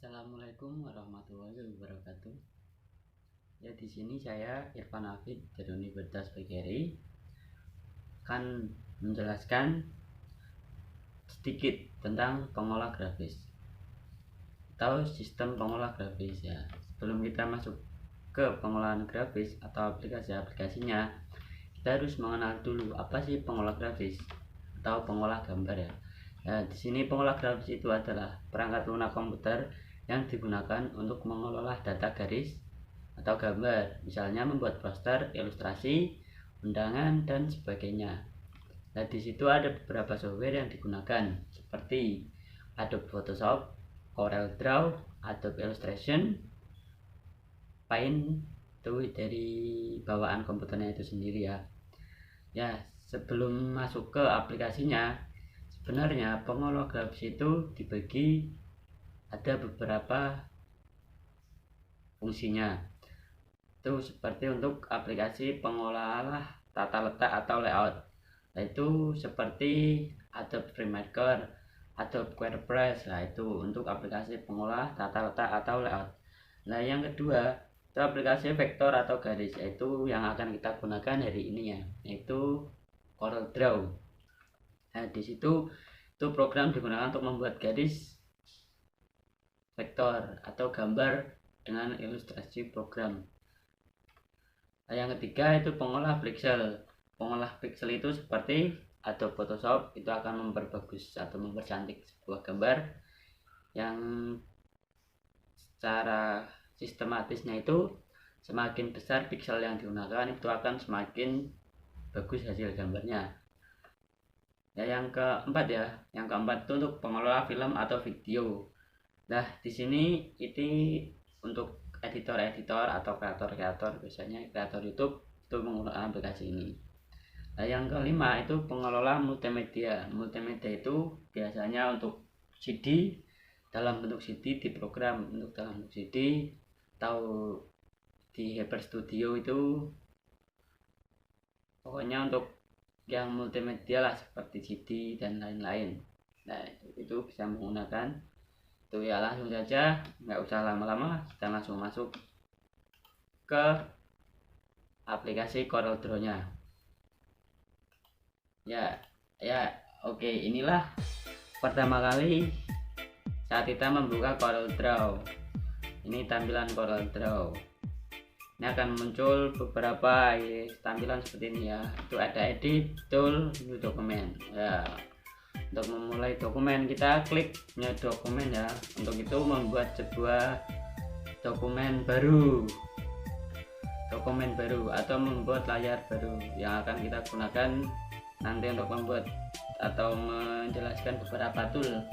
Assalamualaikum warahmatullahi wabarakatuh. Ya, di sini saya Irfan Hafid dari Universitas PGRI akan menjelaskan sedikit tentang pengolah grafis atau sistem pengolah grafis ya. Sebelum kita masuk ke pengolahan grafis atau aplikasinya, kita harus mengenal dulu apa sih pengolah grafis atau pengolah gambar ya. Ya, di sini pengolah grafis itu adalah perangkat lunak komputer yang digunakan untuk mengelola data garis atau gambar, misalnya membuat poster, ilustrasi, undangan, dan sebagainya. Nah, di situ ada beberapa software yang digunakan seperti Adobe Photoshop, Corel Draw, Adobe Illustration, Paint itu dari bawaan komputernya itu sendiri ya. Ya, sebelum masuk ke aplikasinya, sebenarnya pengolah grafis itu dibagi ada beberapa fungsinya. Itu seperti untuk aplikasi pengolah tata letak atau layout, yaitu seperti Adobe FreeMaker, Adobe WordPress. Nah, itu untuk aplikasi pengolah tata letak atau layout. Nah, yang kedua itu aplikasi vektor atau garis, yaitu yang akan kita gunakan hari ini ya, yaitu Corel Draw. Nah, di situ itu program digunakan untuk membuat garis vektor atau gambar dengan ilustrasi program. Nah, yang ketiga itu pengolah pixel. Pengolah pixel itu seperti Adobe Photoshop, itu akan memperbagus atau mempercantik sebuah gambar yang secara sistematisnya itu semakin besar pixel yang digunakan, itu akan semakin bagus hasil gambarnya. Ya, yang keempat itu untuk pengelola film atau video. Nah, di sini itu untuk editor-editor atau kreator-kreator, biasanya kreator YouTube itu menggunakan aplikasi ini. Nah, yang kelima itu pengelola multimedia. Multimedia itu biasanya untuk CD, dalam bentuk CD di program untuk dalam bentuk CD, atau di Hyper Studio itu pokoknya untuk yang multimedia lah seperti CD dan lain-lain. Nah, itu bisa menggunakan itu ya. Langsung saja, nggak usah lama-lama, kita langsung masuk ke aplikasi Corel Draw nya oke. Inilah pertama kali saat kita membuka Corel Draw. Ini tampilan Corel Draw. Ini akan muncul beberapa tampilan seperti ini ya. Itu ada edit, tool, new dokumen ya. Untuk memulai dokumen, kita klik new dokumen ya. Untuk itu membuat sebuah dokumen baru atau membuat layar baru yang akan kita gunakan nanti untuk membuat atau menjelaskan beberapa tool.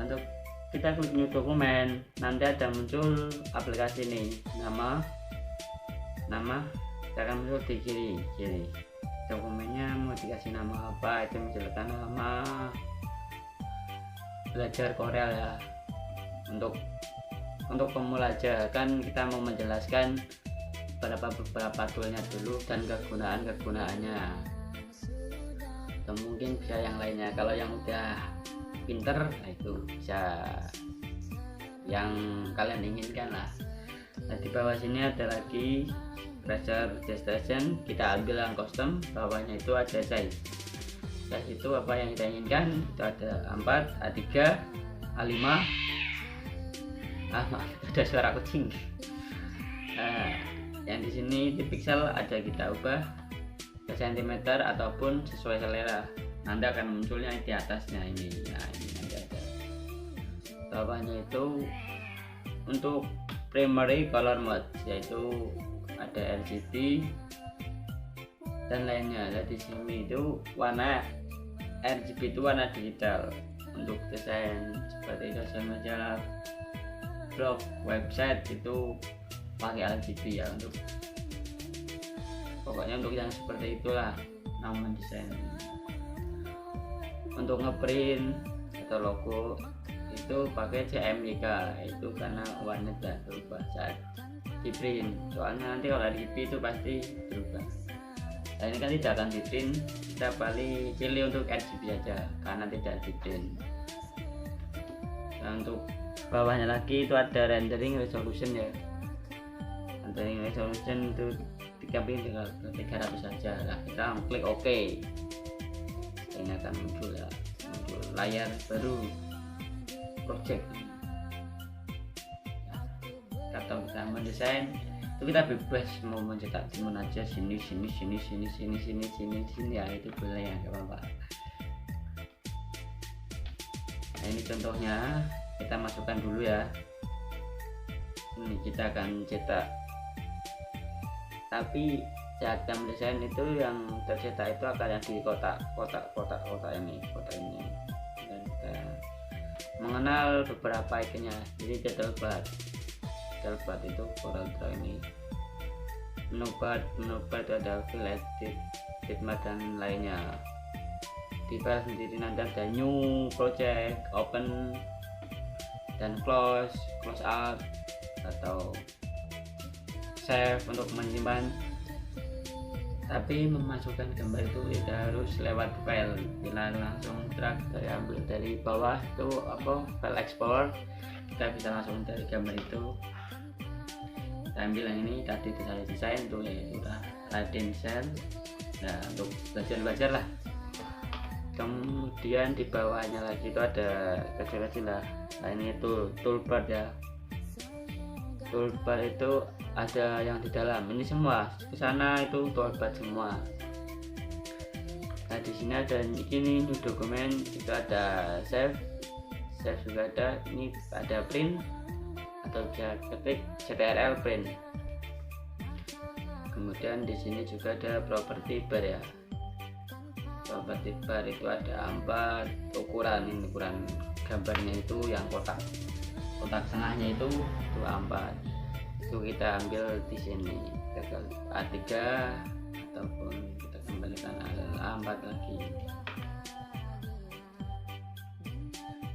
Untuk kita klik new dokumen, nanti ada muncul aplikasi ini, nama akan muncul di kiri. Dokumennya mau dikasih nama apa, itu misalkan nama belajar Corel ya. Untuk pemula aja, kan kita mau menjelaskan beberapa toolnya dulu dan kegunaannya, atau mungkin bisa yang lainnya. Kalau yang udah pinter, nah itu bisa yang kalian inginkan lah. Nah, di bawah sini ada lagi browser registration, kita ambil yang custom, bawahnya itu ada size itu apa yang kita inginkan. Itu ada A4, A3, A5, ada suara kucing. Nah, yang di sini di pixel ada kita ubah ke cm ataupun sesuai selera, nanti akan munculnya di atasnya ini. Nah, ini nanti ada bawahnya itu untuk primary color mode, yaitu ada RGB dan lainnya. Di sini itu warna RGB itu warna digital. Untuk desain seperti desain majalah, blog, website itu pakai RGB ya. Untuk pokoknya untuk yang seperti itulah nama desain. Untuk ngeprint atau logo itu pakai CMYK, itu karena warna sudah berubah saat di print, soalnya nanti kalau RGB itu pasti berubah. Nah, ini kan tidak akan di print, kita pilih untuk RGB aja karena tidak di print. Nah, untuk bawahnya lagi itu ada rendering resolution ya. Rendering resolution itu 300 saja. Nah, kita klik OK. Ini akan muncul layar baru project. Atau kita mendesain itu kita bebas mau mencetak dimana aja, sini ya, itu boleh ya, nggak apa-apa. Nah, ini contohnya, kita masukkan dulu ya. Ini kita akan cetak, tapi saat kita mendesain itu yang tercetak itu akan yang di kotak ini. Dan kita mengenal beberapa ikonnya. Jadi Title bar itu Corel Draw ini. Menu bar itu ada fill, edit, bitmap dan lainnya. Di file sendiri nanti ada new project, open dan close out atau save untuk menyimpan. Tapi memasukkan gambar itu tidak harus lewat file, kita langsung drag ambil dari bawah itu file export, kita bisa langsung dari gambar itu kita ambil yang ini tadi saya desain tuh, yaitu Raden Shell. Nah, untuk belajar lah. Kemudian di bawahnya lagi itu ada kecil-kecil lah. Nah, ini itu toolbar ya. Toolbar itu ada yang di dalam ini semua, ke sana itu toolbar semua. Nah, di sini ada ini new dokumen, itu ada save juga ada. Ini ada print atau bisa ketik CTRL print. Kemudian di sini juga ada property bar ya. Property bar itu ada 4 ukuran. Ini ukuran gambarnya itu yang kotak tengahnya itu 4. Itu kita ambil di sini, tekan A3 ataupun kita kembalikan A4 lagi.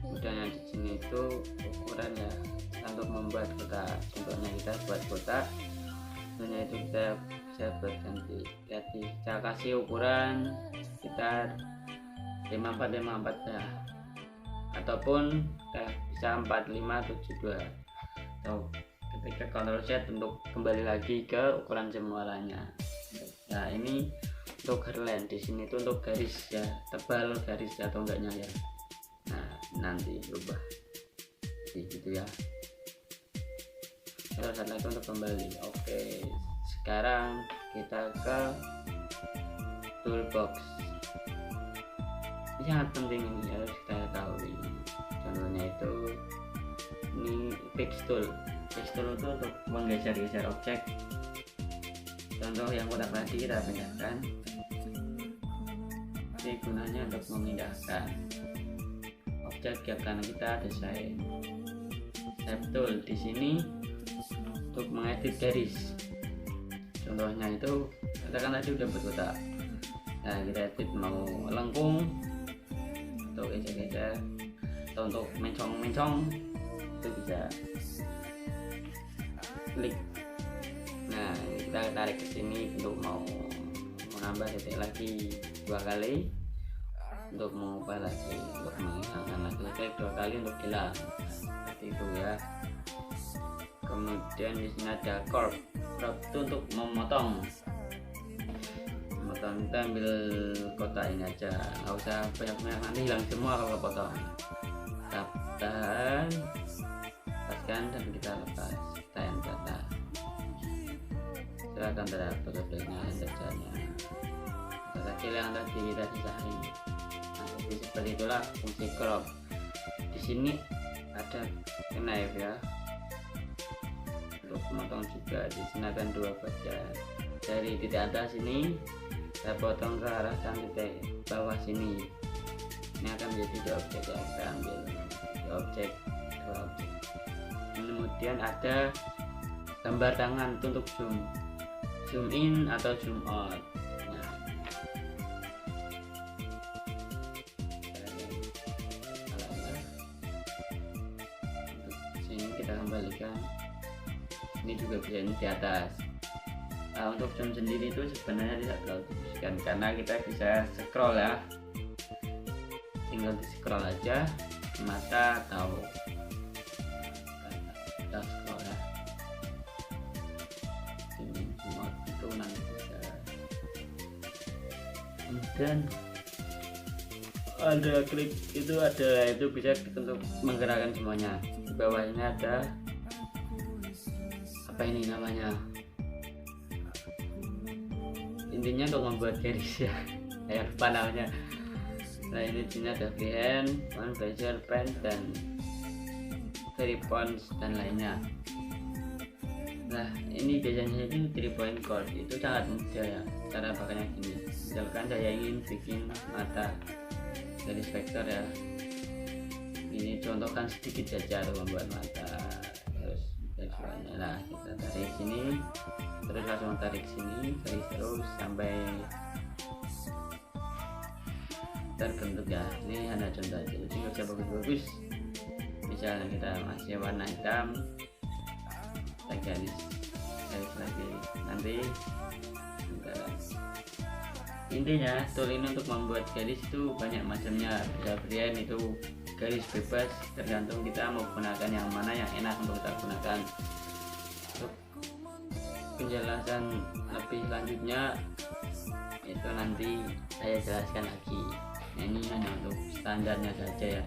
Kemudian yang di sini itu ukuran ya, untuk membuat kotak. Contohnya kita buat kotak, contohnya itu kita bisa berganti. Jadi saya kasih ukuran sekitar 54 ya, ataupun bisa 4572, atau ketika Ctrl Z untuk kembali lagi ke ukuran semulanya. Nah, ini untuk hairline, di sini itu untuk garis ya, tebal garis atau enggaknya ya. Nah, nanti berubah gitu ya. Terus setelah itu untuk kembali. Oke, sekarang kita ke toolbox. Ini sangat penting, ini harus kita tahu. Contohnya itu ini fix tool itu untuk menggeser-geser objek. Contoh yang kotak tadi kita pindahkan. Ini gunanya untuk memindahkan objek yang kanan kita desain. Shape tool di sini untuk mengedit garis. Contohnya itu katakan tadi udah berkotak. Nah, kita edit mau lengkung atau geser-geser atau untuk mencong itu bisa klik. Nah, kita tarik ke sini untuk mau menambah titik lagi 2 kali, untuk mengubah lagi, untuk menghilangkan lagi klik 2 kali untuk hilang. Seperti itu ya. Kemudian di sini ada crop itu untuk memotong. Kita ambil kotak ini aja, nggak usah banyak-banyak, nanti hilang semua kalau potong. Kita lepaskan dan kita lepas, kita enter. Silahkan terdapat objeknya dan kerjanya. Kotak kecil yang tadi kita sisain. Nah, seperti itulah fungsi crop. Di sini ada knife ya, untuk memotong juga. Di sini akan 2 bagian. Dari titik atas ini saya potong ke arah dan titik bawah sini. Ini akan menjadi 2 objek yang kita ambil, 2 objek. Kemudian ada gambar tangan untuk zoom in atau zoom out. Nah, untuk sini kita kembalikan. Ini juga bisa di atas. Nah, untuk zoom sendiri itu sebenarnya tidak terlalu difungsikan karena kita bisa scroll ya, tinggal di scroll aja mata atau kemudian ada klik itu, ada itu bisa untuk menggerakkan semuanya. Di bawahnya ada apa ini namanya, intinya untuk membuat garis ya saya lupa namanya. Nah ini di sini ada freehand, one bezier, pen, dan three points dan lainnya. Nah ini biasanya itu 3 point chord, itu sangat mudah ya cara pakainya gini. Misalkan saya ingin bikin mata garis vektor ya, ini contohkan sedikit saja untuk membuat mata, terus garis. Nah kita tarik sini, terus langsung tarik sini, garis terus sampai terbentuk ya. Ini hanya contoh aja, jadi nggak usah bagus-bagus. Misalnya kita masih warna hitam, kita garis lagi nanti. Intinya tool ini untuk membuat garis itu banyak macamnya, bisa freehand itu garis bebas, tergantung kita mau gunakan yang mana yang enak untuk kita gunakan. Untuk penjelasan lebih lanjutnya itu nanti saya jelaskan lagi. Nah, ini hanya untuk standarnya saja ya,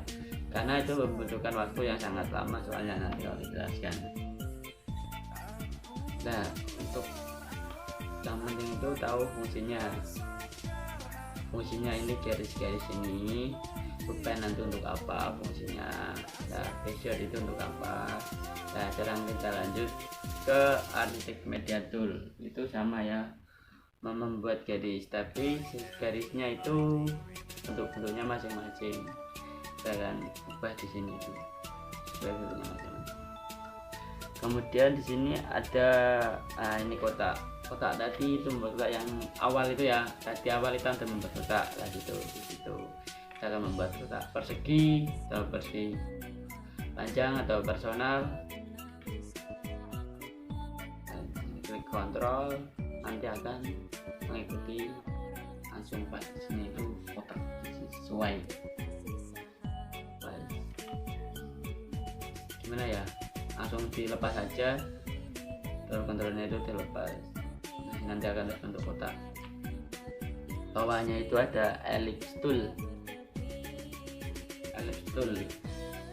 karena itu membutuhkan waktu yang sangat lama soalnya nanti kalau dijelaskan. Nah untuk yang penting itu tahu fungsinya ini garis-garis ini, bukan nanti untuk apa fungsinya, nah bezier itu untuk apa. Nah sekarang kita lanjut ke arsitek media tool, itu sama ya, membuat garis, tapi garisnya itu untuk bentuknya masing-masing. Kita akan ubah di sini itu sesuai bentuknya masing-masing. Kemudian di sini ada ini kotak tadi itu membuat kotak yang awal itu ya, tadi awal itu untuk membuat kotak lah gitu. Kita akan membuat kotak persegi atau persegi panjang atau personal. Klik kontrol, nanti akan mengikuti langsung pas di sini itu kotak sesuai. Gimana ya, langsung dilepas saja, terus kontrolnya itu dilepas. Nah, nanti akan terbentuk kotak. Bawahnya itu ada ellipse tool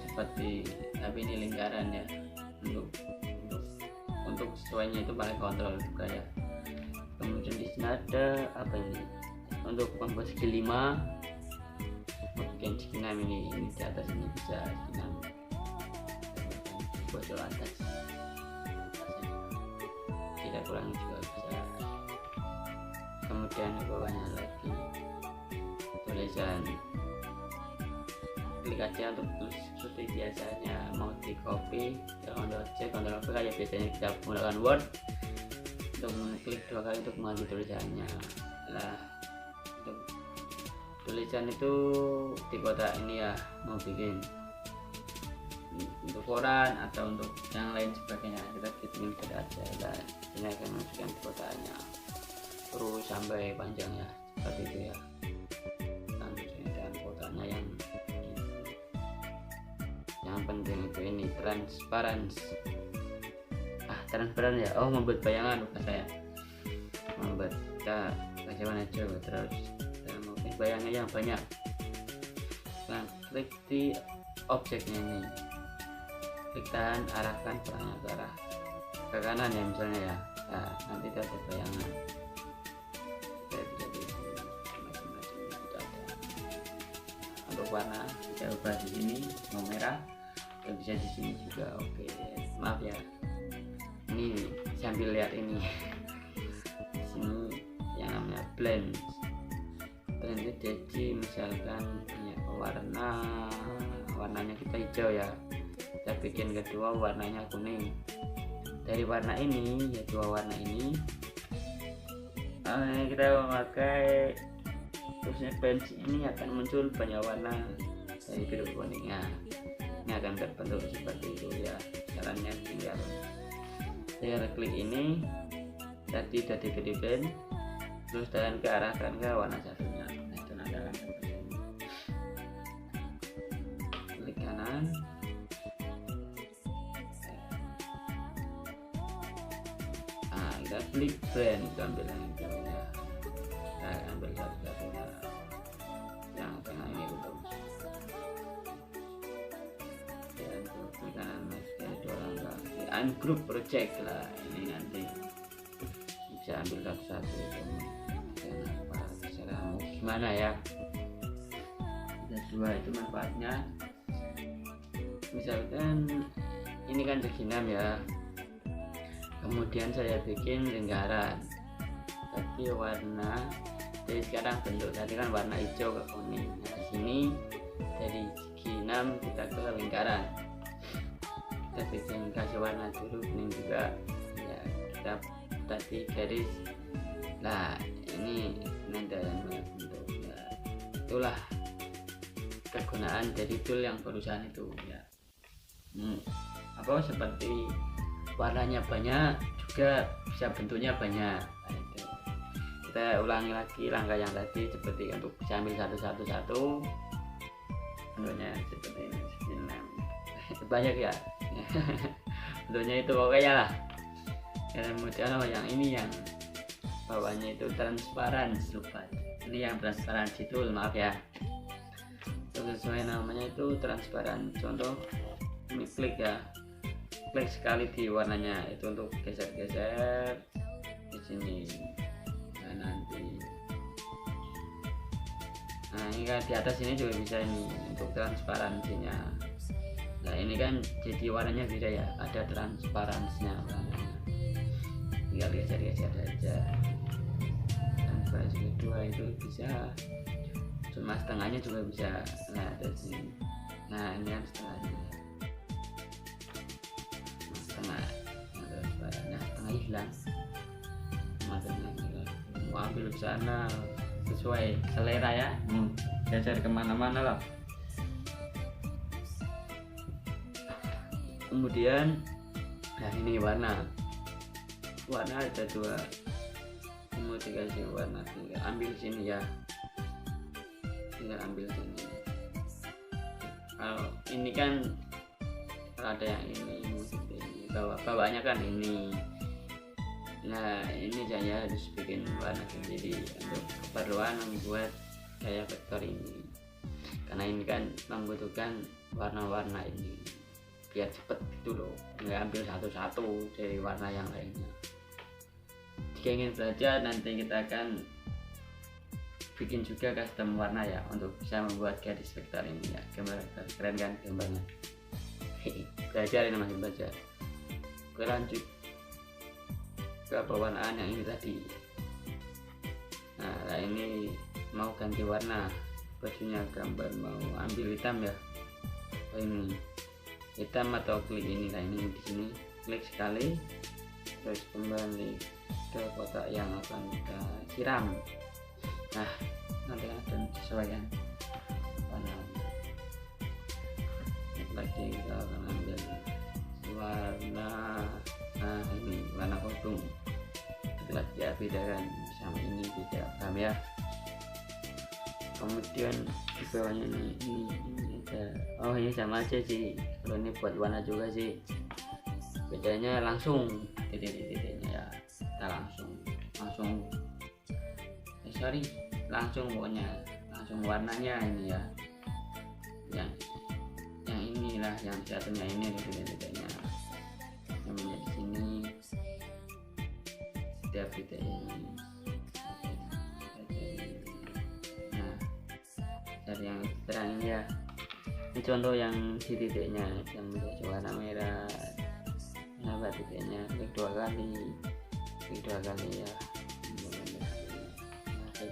seperti, tapi ini lingkaran ya, untuk sesuainya itu pakai kontrol juga ya. Kemudian di sini ada apa ini, untuk membuat segi 5, mungkin segi 6 ini di atas ini bisa segi 6 bocor atas, kita kurangi juga bisa. Kemudian di bawahnya lagi tulisan, klik aja untuk tulis seperti biasanya. Mau di copy, Ctrl C, Ctrl V kayak biasanya kita menggunakan Word, untuk mengklik 2 kali untuk mengambil tulisannya. Nah untuk tulisan itu di kotak ini ya, mau bikin untuk koran atau untuk yang lain sebagainya, kita bikin kotak aja. Nah ini akan masukkan di kotaknya terus sampai panjangnya seperti itu ya. Nanti dengan kotaknya yang penting itu ini transparan ya. Oh membuat bayangan, bukan saya membuat, kita bagaimana coba terus mungkin bayangan yang banyak. Nah klik di objeknya ini, klik kanan, arahkan pelangnya ke kanan ya misalnya ya. Nah nanti ada bayangan, untuk warna kita ubah di sini mau merah, dan bisa di sini juga. Oke maaf ya, ini sambil lihat ini di sini yang namanya blend itu. Jadi misalkan ya, warnanya kita hijau ya, kita bikin kedua warnanya kuning. Dari warna ini ya, 2 warna ini kita memakai terusnya pen ini akan muncul banyak warna dari biru kuningnya. Ini akan terbentuk seperti itu ya. Caranya tinggal klik ini, tadi sudah di pen, terus dan ke arahkan ke warna satunya. Nah itu nanti akan seperti ini. Klik kanan, nah kita klik blend, kita ambil yang itu ya. Kita ambil satu-satunya. penggunaan grup project lah. Ini nanti bisa ambil satu-satu cara mau gimana ya. Ada dua itu manfaatnya. Misalkan ini kan begini ya, kemudian saya bikin lingkaran, tapi warna jadi sekarang bentuk tadi kan warna hijau ke kuning. Nah, di sini dari segi 6 kita ke lingkaran, kita bikin kasih warna biru kuning juga ya, kita tadi garis. Nah ini dalam bentuk ya, itulah kegunaan dari tool yang perusahaan itu ya. Apa seperti warnanya banyak juga bisa bentuknya banyak. Nah, itu kita ulangi lagi langkah yang tadi, seperti untuk bisa ambil satu-satu bentuknya seperti ini. Banyak ya bentuknya itu pokoknya lah. Kemudian yang ini yang bawahnya itu transparan, lupa ini yang transparansi tool, maaf ya, sesuai namanya itu transparan. Contoh ini klik ya, klik sekali di warnanya itu untuk geser-geser di sini. Nah nanti, nah ini kan di atas ini juga bisa ini untuk transparansinya. Nah ini kan jadi warnanya beda ya, ada transparansinya warnanya, tinggal geser-geser aja. Transparansi kedua itu bisa cuma setengahnya juga bisa. Nah dari sini, nah ini kan setengahnya, setengah setengah hilang, matanya mau ambil ke sana sesuai selera ya, geser kemana-mana lah. Kemudian nah ini warna ada dua, mau dikasih warna, tinggal ambil sini ya, tinggal ambil sini. Kalau ini kan kalau ada yang ini bawahnya kan ini. Nah ini saya harus bikin warna sendiri untuk keperluan membuat gaya vektor ini, karena ini kan membutuhkan warna-warna ini biar cepet gitu loh, nggak ambil satu-satu dari warna yang lainnya. Jika ingin belajar nanti kita akan bikin juga custom warna ya, untuk bisa membuat garis vektor ini ya. Gambar keren kan gambarnya. Belajar ini, masih belajar. Oke lanjut ke pewarnaan yang ini tadi. Nah ini mau ganti warna bajunya, gambar mau ambil hitam ya, ini hitam atau klik ini. Nah ini di sini klik sekali, terus kembali ke kotak yang akan kita siram. Nah nanti ada sesuaian warna lagi, kita akan ambil warna, nah ini warna kodong, kita ya bedakan sama ini, beda, paham ya. Kemudian di bawahnya ini ada, oh ini sama aja sih, kalau ini buat warna juga sih, bedanya langsung titik-titiknya ya, kita langsung pokoknya langsung warnanya ini ya, yang inilah yang satunya ini titik-titiknya namanya di sini, setiap titik ini. Nah dari yang terang ini ya, ini contoh yang di titiknya, yang warna merah. Nah titiknya klik dua kali ya.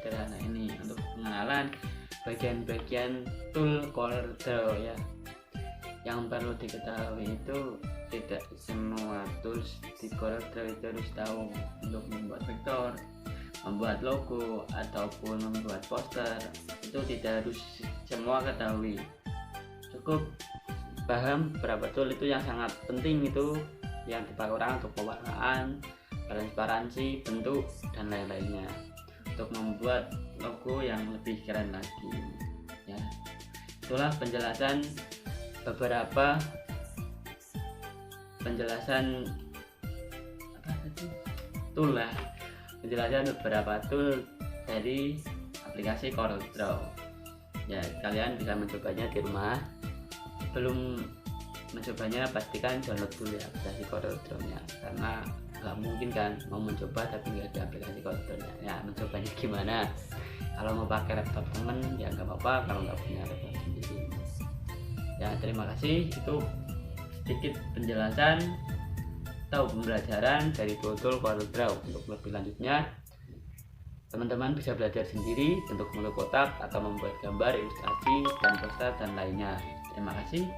Nah ini untuk pengenalan bagian-bagian tool CorelDRAW ya. Yang perlu diketahui itu tidak semua tools di CorelDRAW itu harus tahu untuk membuat vektor, membuat logo ataupun membuat poster. Itu tidak harus semua ketahui, cukup paham beberapa tool itu yang sangat penting, itu yang dipakai orang untuk pewarnaan, transparansi, bentuk dan lain-lainnya, untuk membuat logo yang lebih keren lagi ya. Itulah penjelasan beberapa tool lah, penjelasan beberapa tool dari aplikasi CorelDRAW ya. Kalian bisa mencobanya di rumah. Belum mencobanya pastikan download dulu ya aplikasi CorelDRAW-nya, karena nggak mungkin kan mau mencoba tapi nggak ada aplikasi CorelDRAW-nya. Ya mencobanya gimana, kalau mau pakai laptop temen ya nggak apa-apa, kalau nggak punya laptop sendiri. Ya terima kasih, itu sedikit penjelasan atau pembelajaran dari tool CorelDRAW. Untuk lebih lanjutnya teman-teman bisa belajar sendiri untuk membentuk kotak atau membuat gambar, ilustrasi, dan poster dan lainnya. Terima kasih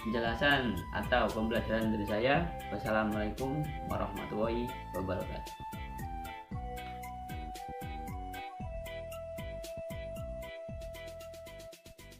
penjelasan atau pembelajaran dari saya. Wassalamualaikum warahmatullahi wabarakatuh.